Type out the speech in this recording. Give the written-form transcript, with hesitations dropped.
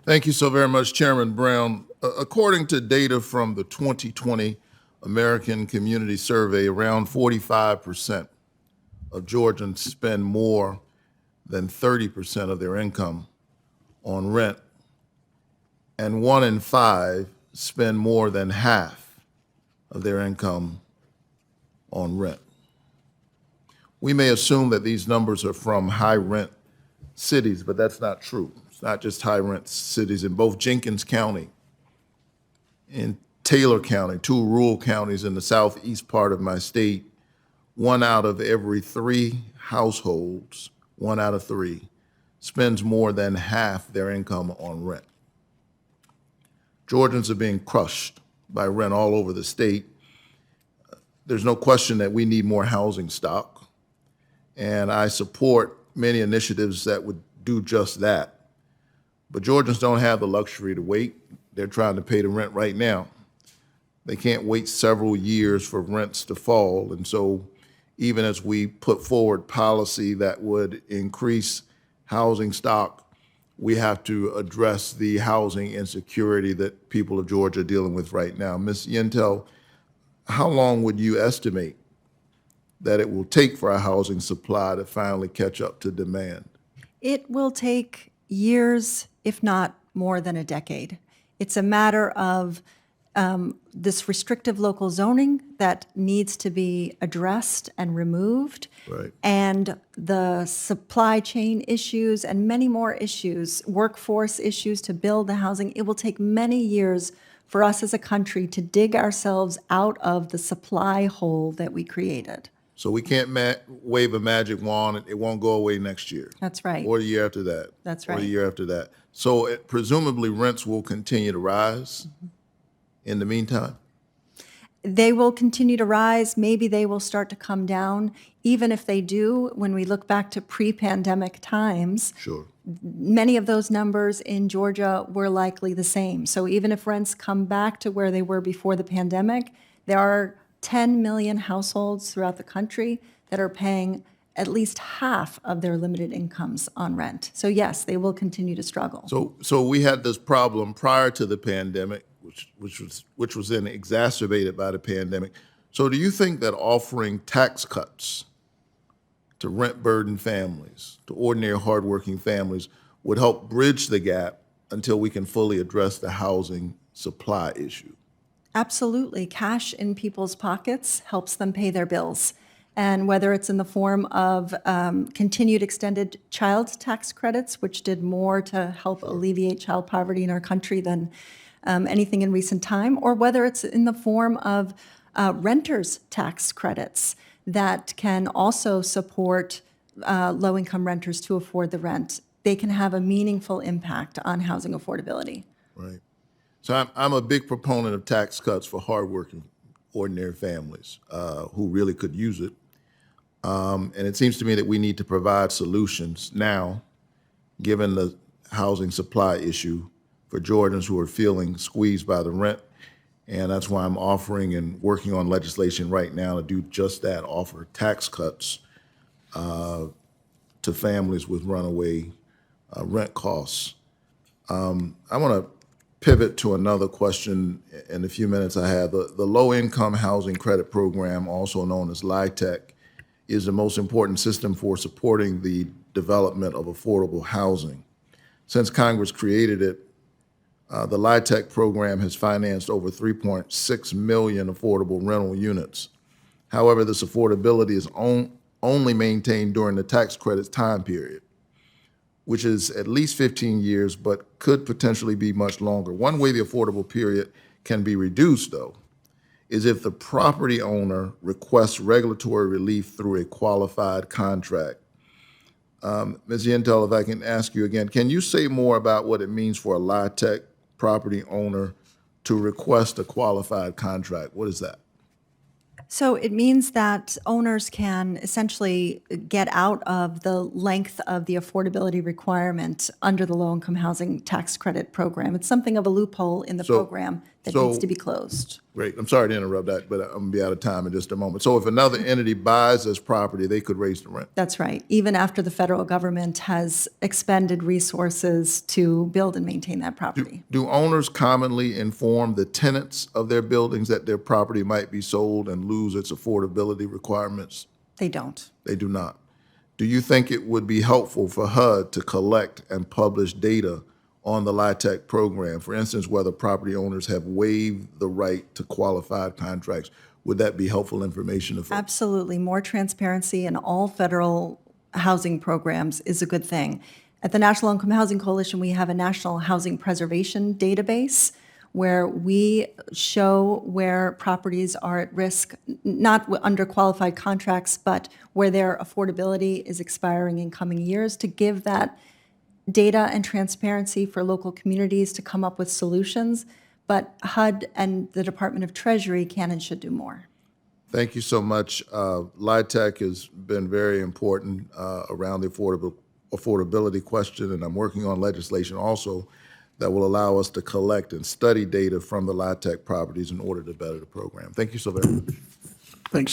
Thank you so very much, Chairman Brown. According to data from the 2020 American Community Survey, around 45% of Georgians spend more than 30% of their income on rent, and 1 in 5 spend more than half of their income on rent. We may assume that these numbers are from high rent cities, but that's not true. It's not just high rent cities. In both Jenkins County and Taylor County, two rural counties in the southeast part of my state, 1 out of every 3 households, 1 out of 3, spends more than half their income on rent. Georgians are being crushed by rent all over the state. There's no question that we need more housing stock, and I support many initiatives that would do just that. But Georgians don't have the luxury to wait. They're trying to pay the rent right now. They can't wait several years for rents to fall, and so even as we put forward policy that would increase housing stock, we have to address the housing insecurity that people of Georgia are dealing with right now. Ms. Yentel, how long would you estimate that it will take for our housing supply to finally catch up to demand? It will take years, if not more than a decade. It's a matter of this restrictive local zoning that needs to be addressed and removed, Right. and the supply chain issues and many more issues, workforce issues to build the housing. It will take many years for us as a country to dig ourselves out of the supply hole that we created. So we can't wave a magic wand. It won't go away next year. That's right. Or the year after that. That's Or the right. year after that. So presumably rents will continue to rise in the meantime? They will continue to rise. Maybe they will start to come down. Even if they do, when we look back to pre-pandemic times, Sure. many of those numbers in Georgia were likely the same. So even if rents come back to where they were before the pandemic, there are 10 million households throughout the country that are paying at least half of their limited incomes on rent. So yes, they will continue to struggle. So we had this problem prior to the pandemic, which was then exacerbated by the pandemic. So do you think that offering tax cuts to rent-burdened families, to ordinary hardworking families, would help bridge the gap until we can fully address the housing supply issue? Absolutely. Cash in people's pockets helps them pay their bills. And whether it's in the form of continued extended child tax credits, which did more to help alleviate child poverty in our country than anything in recent time, or whether it's in the form of renters' tax credits that can also support low-income renters to afford the rent, they can have a meaningful impact on housing affordability. Right. So I'm a big proponent of tax cuts for hardworking, ordinary families who really could use it. And it seems to me that we need to provide solutions now, given the housing supply issue for Georgians who are feeling squeezed by the rent. And that's why I'm offering and working on legislation right now to do just that, offer tax cuts to families with runaway rent costs. I want to pivot to another question in the few minutes I have. The Low-Income Housing Credit Program, also known as LIHTC, is the most important system for supporting the development of affordable housing. Since Congress created it, the LIHTC program has financed over 3.6 million affordable rental units. However, this affordability is only maintained during the tax credits time period, which is at least 15 years, but could potentially be much longer. One way the affordable period can be reduced, though, is if the property owner requests regulatory relief through a qualified contract. Ms. Yentel, if I can ask you again, can you say more about what it means for a LIHTC property owner to request a qualified contract? What is that? So it means that owners can essentially get out of the length of the affordability requirement under the low-income housing tax credit program. It's something of a loophole in the program that So- needs to be closed. Great. I'm sorry to interrupt that, but I'm going to be out of time in just a moment. So if another entity buys this property, they could raise the rent? That's right, even after the federal government has expended resources to build and maintain that property. Do owners commonly inform the tenants of their buildings that their property might be sold and lose its affordability requirements? They don't. They do not. Do you think it would be helpful for HUD to collect and publish data on the LIHTC program? For instance, whether property owners have waived the right to qualified contracts. Would that be helpful information to folks? Absolutely. More transparency in all federal housing programs is a good thing. At the National Income Housing Coalition, we have a national housing preservation database where we show where properties are at risk, not under qualified contracts, but where their affordability is expiring in coming years, to give that data and transparency for local communities to come up with solutions. But HUD and the Department of Treasury can and should do more. Thank you so much. LIHTC has been very important around the affordability question, and I'm working on legislation also that will allow us to collect and study data from the LIHTC properties in order to better the program. Thank you so very much. Thanks.